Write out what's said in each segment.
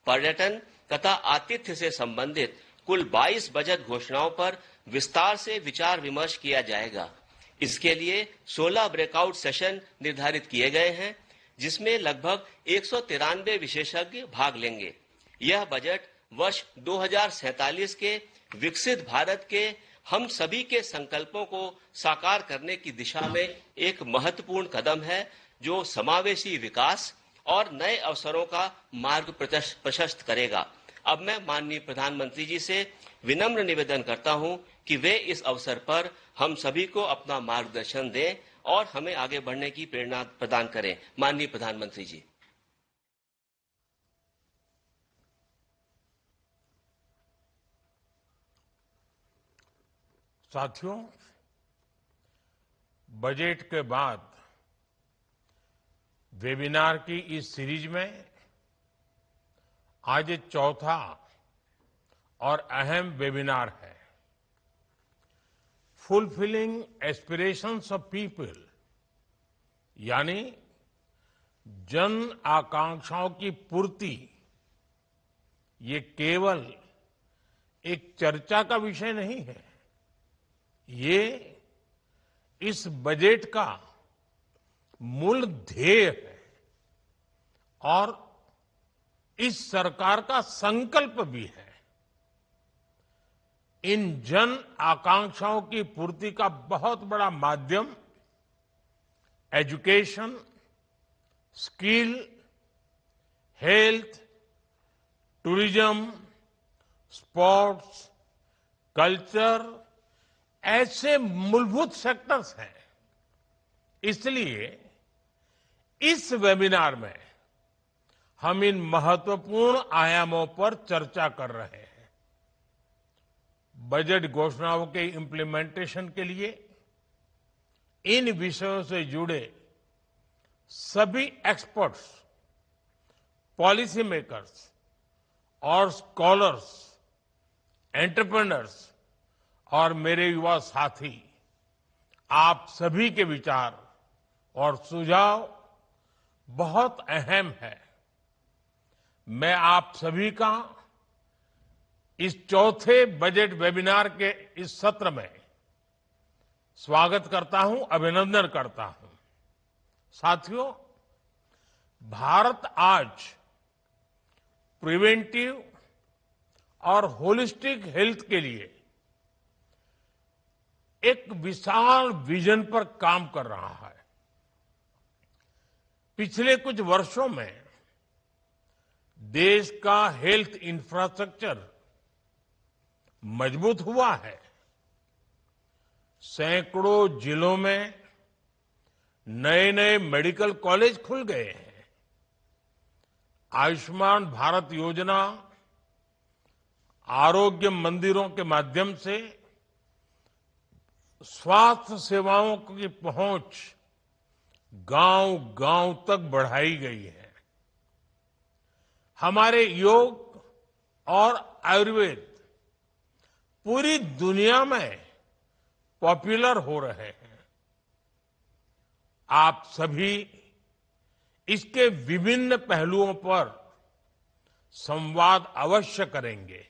पर्यटन तथा आतिथ्य से संबंधित कुल 22 बजट घोषणाओं पर विस्तार से विचार विमर्श किया जाएगा। इसके लिए 16 ब्रेकआउट सेशन निर्धारित किए गए हैं, जिसमें लगभग 193 विशेषज्ञ भाग लेंगे। यह बजट वर्ष 2047 के विकसित भारत के हम सभी के संकल्पों को साकार करने की दिशा में एक महत्वपूर्ण कदम है, जो समावेशी विकास और नए अवसरों का मार्ग प्रशस्त करेगा। अब मैं माननीय प्रधानमंत्री जी से विनम्र निवेदन करता हूं कि वे इस अवसर पर हम सभी को अपना मार्गदर्शन दें और हमें आगे बढ़ने की प्रेरणा प्रदान करें। माननीय प्रधानमंत्री जी। साथियों, बजट के बाद वेबिनार की इस सीरीज में आज चौथा और अहम वेबिनार है। फुलफिलिंग एस्पिरेशंस ऑफ पीपल, यानी जन आकांक्षाओं की पूर्ति। ये केवल एक चर्चा का विषय नहीं है, ये इस बजट का मूल ध्येय है और इस सरकार का संकल्प भी है। इन जन आकांक्षाओं की पूर्ति का बहुत बड़ा माध्यम education, skill, health, tourism, sports, culture, ऐसे मूलभूत सेक्टर्स हैं। इसलिए इस वेबिनार में हम इन महत्वपूर्ण आयामों पर चर्चा कर रहे हैं। बजट घोषणाओं के इम्प्लीमेंटेशन के लिए इन विषयों से जुड़े सभी एक्सपर्ट्स, पॉलिसी मेकर्स और स्कॉलर्स, एंटरप्रेन्योर्स और मेरे युवा साथी, आप सभी के विचार और सुझाव बहुत अहम है। मैं आप सभी का इस चौथे बजट वेबिनार के इस सत्र में स्वागत करता हूं, अभिनंदन करता हूं। साथियों, भारत आज प्रिवेंटिव और होलिस्टिक हेल्थ के लिए एक विशाल विजन पर काम कर रहा है। पिछले कुछ वर्षों में देश का हेल्थ इंफ्रास्ट्रक्चर मजबूत हुआ है। सैकड़ों जिलों में नए नए मेडिकल कॉलेज खुल गए हैं। आयुष्मान भारत योजना, आरोग्य मंदिरों के माध्यम से स्वास्थ्य सेवाओं की पहुंच गांव-गांव तक बढ़ाई गई है। हमारे योग और आयुर्वेद पूरी दुनिया में पॉपुलर हो रहे हैं। आप सभी इसके विभिन्न पहलुओं पर संवाद अवश्य करेंगे,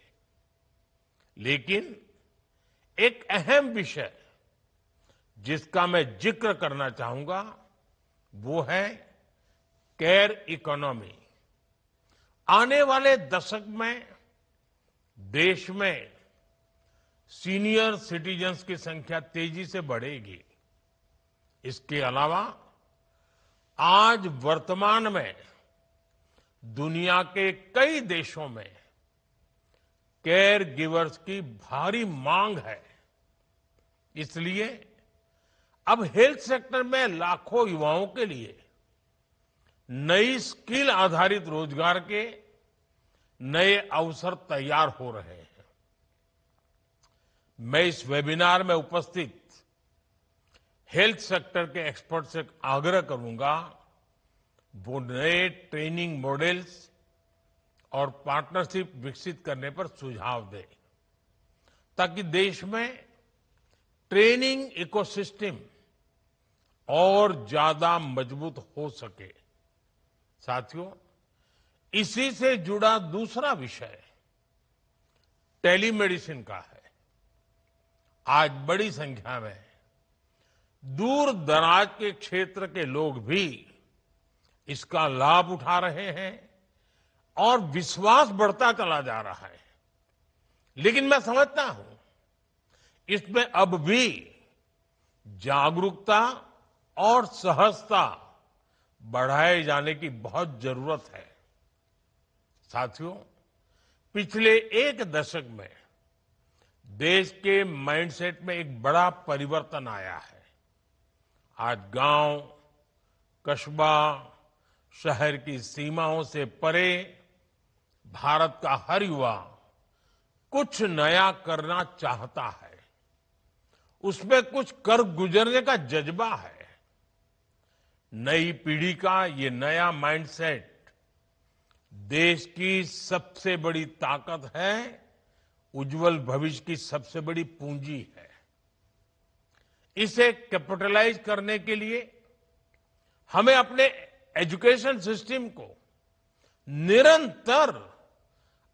लेकिन एक अहम विषय जिसका मैं जिक्र करना चाहूंगा वो है केयर इकोनॉमी। आने वाले दशक में देश में सीनियर सिटीजन्स की संख्या तेजी से बढ़ेगी। इसके अलावा आज वर्तमान में दुनिया के कई देशों में केयर गिवर्स की भारी मांग है। इसलिए अब हेल्थ सेक्टर में लाखों युवाओं के लिए नई स्किल आधारित रोजगार के नए अवसर तैयार हो रहे हैं। मैं इस वेबिनार में उपस्थित हेल्थ सेक्टर के एक्सपर्ट से आग्रह करूंगा वो नए ट्रेनिंग मॉडल्स और पार्टनरशिप विकसित करने पर सुझाव दें, ताकि देश में ट्रेनिंग इकोसिस्टम और ज्यादा मजबूत हो सके। साथियों, इसी से जुड़ा दूसरा विषय टेलीमेडिसिन का है। आज बड़ी संख्या में दूर दराज के क्षेत्र के लोग भी इसका लाभ उठा रहे हैं और विश्वास बढ़ता चला जा रहा है। लेकिन मैं समझता हूं इसमें अब भी जागरूकता और सहजता बढ़ाए जाने की बहुत जरूरत है। साथियों, पिछले एक दशक में देश के माइंडसेट में एक बड़ा परिवर्तन आया है। आज गांव, कस्बा, शहर की सीमाओं से परे भारत का हर युवा कुछ नया करना चाहता है। उसमें कुछ कर गुजरने का जज्बा है। नई पीढ़ी का ये नया माइंडसेट देश की सबसे बड़ी ताकत है, उज्जवल भविष्य की सबसे बड़ी पूंजी है। इसे कैपिटलाइज करने के लिए हमें अपने एजुकेशन सिस्टम को निरंतर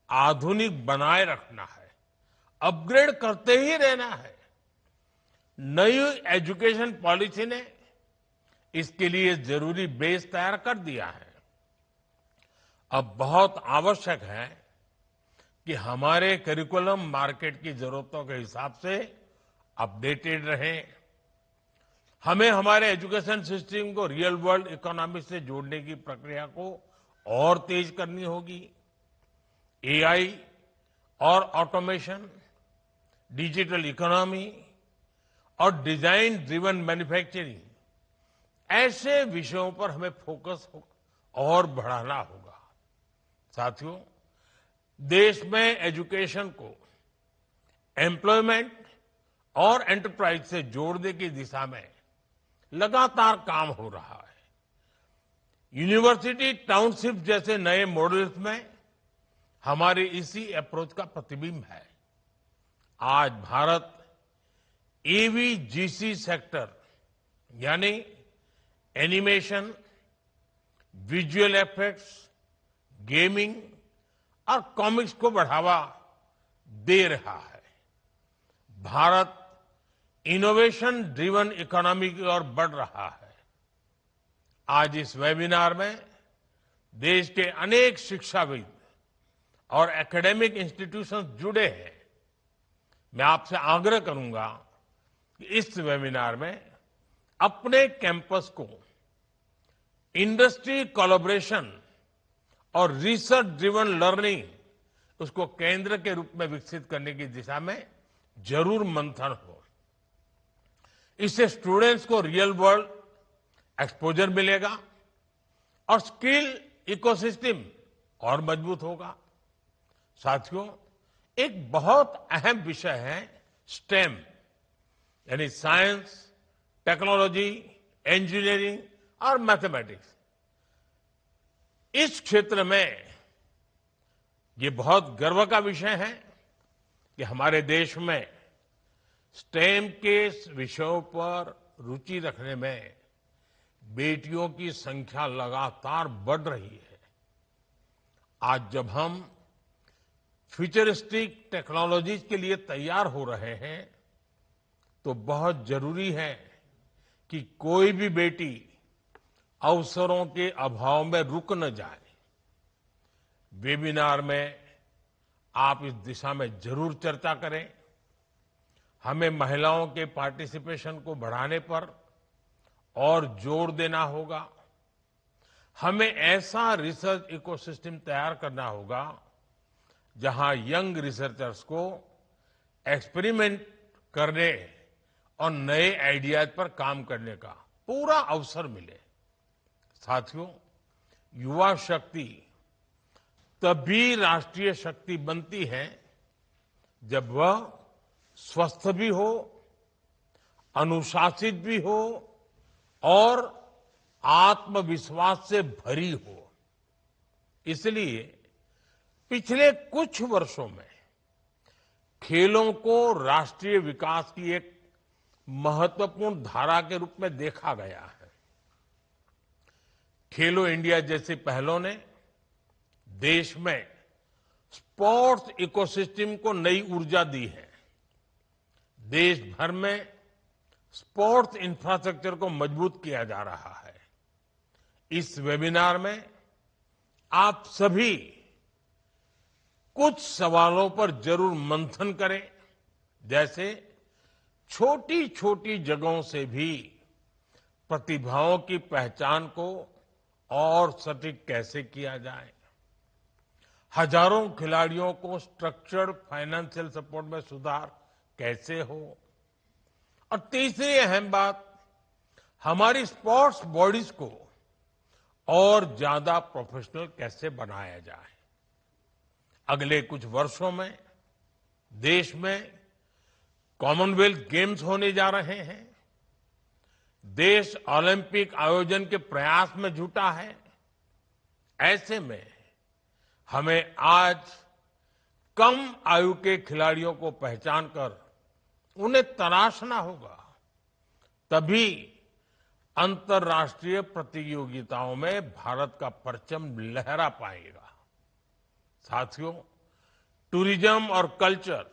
आधुनिक बनाए रखना है, अपग्रेड करते ही रहना है। नई एजुकेशन पॉलिसी ने इसके लिए जरूरी बेस तैयार कर दिया है। अब बहुत आवश्यक है कि हमारे करिकुलम मार्केट की जरूरतों के हिसाब से अपडेटेड रहें। हमें हमारे एजुकेशन सिस्टम को रियल वर्ल्ड इकोनॉमी से जोड़ने की प्रक्रिया को और तेज करनी होगी। एआई और ऑटोमेशन, डिजिटल इकोनॉमी और डिजाइन ड्रिवन मैन्युफैक्चरिंग, ऐसे विषयों पर हमें फोकस और बढ़ाना होगा। साथियों, देश में एजुकेशन को एम्प्लॉयमेंट और एंटरप्राइज से जोड़ने की दिशा में लगातार काम हो रहा है। यूनिवर्सिटी टाउनशिप जैसे नए मॉडल्स में हमारे इसी अप्रोच का प्रतिबिंब है। आज भारत एवीजीसी सेक्टर यानी एनिमेशन, विजुअल इफेक्ट्स, गेमिंग और कॉमिक्स को बढ़ावा दे रहा है। भारत इनोवेशन ड्रिवन इकोनॉमी की ओर बढ़ रहा है। आज इस वेबिनार में देश के अनेक शिक्षाविद और एकेडमिक इंस्टीट्यूशंस जुड़े हैं। मैं आपसे आग्रह करूंगा कि इस वेबिनार में अपने कैंपस को इंडस्ट्री कोलैबोरेशन और रिसर्च ड्रिवन लर्निंग, उसको केंद्र के रूप में विकसित करने की दिशा में जरूर मंथन हो। इससे स्टूडेंट्स को रियल वर्ल्ड एक्सपोजर मिलेगा और स्किल इकोसिस्टम और मजबूत होगा। साथियों, एक बहुत अहम विषय है स्टेम यानी साइंस, टेक्नोलॉजी, इंजीनियरिंग और मैथमेटिक्स। इस क्षेत्र में ये बहुत गर्व का विषय है कि हमारे देश में स्टेम के विषयों पर रुचि रखने में बेटियों की संख्या लगातार बढ़ रही है। आज जब हम फ्यूचरिस्टिक टेक्नोलॉजीज के लिए तैयार हो रहे हैं तो बहुत जरूरी है कि कोई भी बेटी अवसरों के अभाव में रुक न जाए। वेबिनार में आप इस दिशा में जरूर चर्चा करें। हमें महिलाओं के पार्टिसिपेशन को बढ़ाने पर और जोर देना होगा। हमें ऐसा रिसर्च इकोसिस्टम तैयार करना होगा जहां यंग रिसर्चर्स को एक्सपेरिमेंट करने और नए आइडियाज पर काम करने का पूरा अवसर मिले। साथियों, युवा शक्ति तभी राष्ट्रीय शक्ति बनती है जब वह स्वस्थ भी हो, अनुशासित भी हो और आत्मविश्वास से भरी हो। इसलिए पिछले कुछ वर्षों में खेलों को राष्ट्रीय विकास की एक महत्वपूर्ण धारा के रूप में देखा गया है। खेलो इंडिया जैसी पहलों ने देश में स्पोर्ट्स इकोसिस्टम को नई ऊर्जा दी है। देश भर में स्पोर्ट्स इंफ्रास्ट्रक्चर को मजबूत किया जा रहा है। इस वेबिनार में आप सभी कुछ सवालों पर जरूर मंथन करें, जैसे छोटी छोटी जगहों से भी प्रतिभाओं की पहचान को और सटीक कैसे किया जाए, हजारों खिलाड़ियों को स्ट्रक्चर्ड फाइनेंशियल सपोर्ट में सुधार कैसे हो, और तीसरी अहम बात, हमारी स्पोर्ट्स बॉडीज को और ज्यादा प्रोफेशनल कैसे बनाया जाए। अगले कुछ वर्षों में देश में कॉमनवेल्थ गेम्स होने जा रहे हैं। देश ओलंपिक आयोजन के प्रयास में जुटा है। ऐसे में हमें आज कम आयु के खिलाड़ियों को पहचान कर उन्हें तराशना होगा, तभी अंतर्राष्ट्रीय प्रतियोगिताओं में भारत का परचम लहरा पाएगा। साथियों, टूरिज्म और कल्चर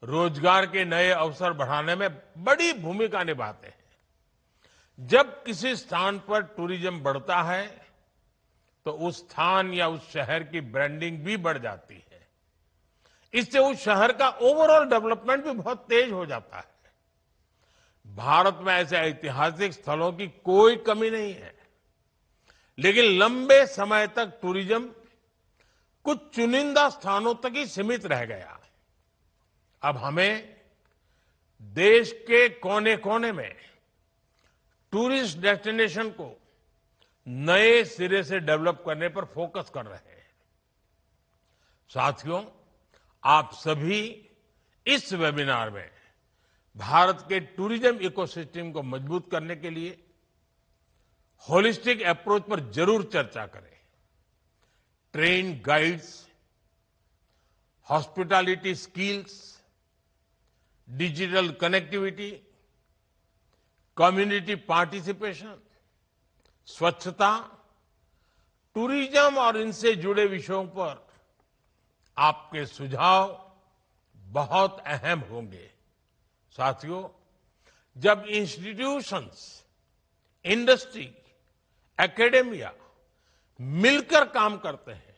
रोजगार के नए अवसर बढ़ाने में बड़ी भूमिका निभाते हैं। जब किसी स्थान पर टूरिज्म बढ़ता है तो उस स्थान या उस शहर की ब्रांडिंग भी बढ़ जाती है। इससे उस शहर का ओवरऑल डेवलपमेंट भी बहुत तेज हो जाता है। भारत में ऐसे ऐतिहासिक स्थलों की कोई कमी नहीं है, लेकिन लंबे समय तक टूरिज्म कुछ चुनिंदा स्थानों तक ही सीमित रह गया। अब हमें देश के कोने कोने में टूरिस्ट डेस्टिनेशन को नए सिरे से डेवलप करने पर फोकस कर रहे हैं। साथियों, आप सभी इस वेबिनार में भारत के टूरिज्म इकोसिस्टम को मजबूत करने के लिए होलिस्टिक अप्रोच पर जरूर चर्चा करें। Train guides, hospitality skills, digital connectivity, community participation, स्वच्छता, टूरिज्म और इनसे जुड़े विषयों पर आपके सुझाव बहुत अहम होंगे। साथियों, जब इंस्टीट्यूशंस, इंडस्ट्री, एकेडेमिया मिलकर काम करते हैं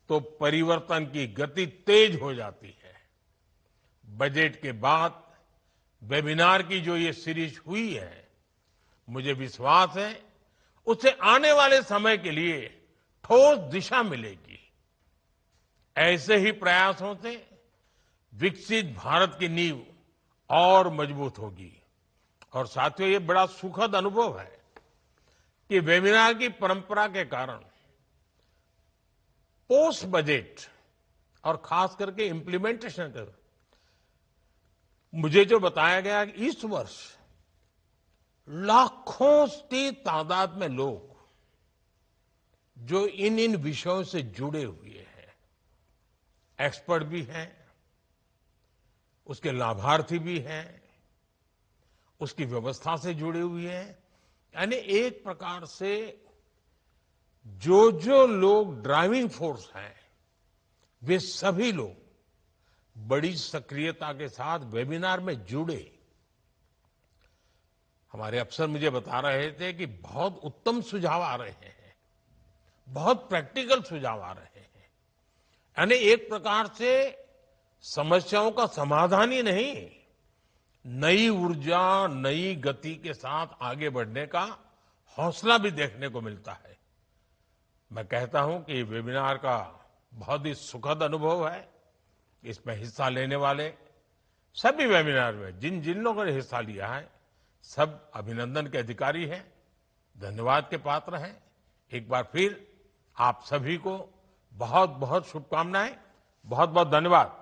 तो परिवर्तन की गति तेज हो जाती है। बजट के बाद वेबिनार की जो ये सीरीज हुई है, मुझे विश्वास है उससे आने वाले समय के लिए ठोस दिशा मिलेगी। ऐसे ही प्रयासों से विकसित भारत की नींव और मजबूत होगी। और साथियों, ये बड़ा सुखद अनुभव है कि वेबिनार की परंपरा के कारण पोस्ट बजट और खास करके इम्प्लीमेंटेशन कर मुझे जो बताया गया कि इस वर्ष लाखों की तादाद में लोग जो इन विषयों से जुड़े हुए हैं, एक्सपर्ट भी हैं, उसके लाभार्थी भी हैं, उसकी व्यवस्था से जुड़े हुए हैं, यानी एक प्रकार से जो लोग ड्राइविंग फोर्स हैं, वे सभी लोग बड़ी सक्रियता के साथ वेबिनार में जुड़े। हमारे अफसर मुझे बता रहे थे कि बहुत उत्तम सुझाव आ रहे हैं, बहुत प्रैक्टिकल सुझाव आ रहे हैं। यानी एक प्रकार से समस्याओं का समाधान ही नहीं, नई ऊर्जा, नई गति के साथ आगे बढ़ने का हौसला भी देखने को मिलता है। मैं कहता हूं कि वेबिनार का बहुत ही सुखद अनुभव है। इसमें हिस्सा लेने वाले सभी वेबिनार में जिन लोगों ने हिस्सा लिया है, सब अभिनंदन के अधिकारी हैं, धन्यवाद के पात्र हैं। एक बार फिर आप सभी को बहुत बहुत शुभकामनाएं, बहुत बहुत धन्यवाद।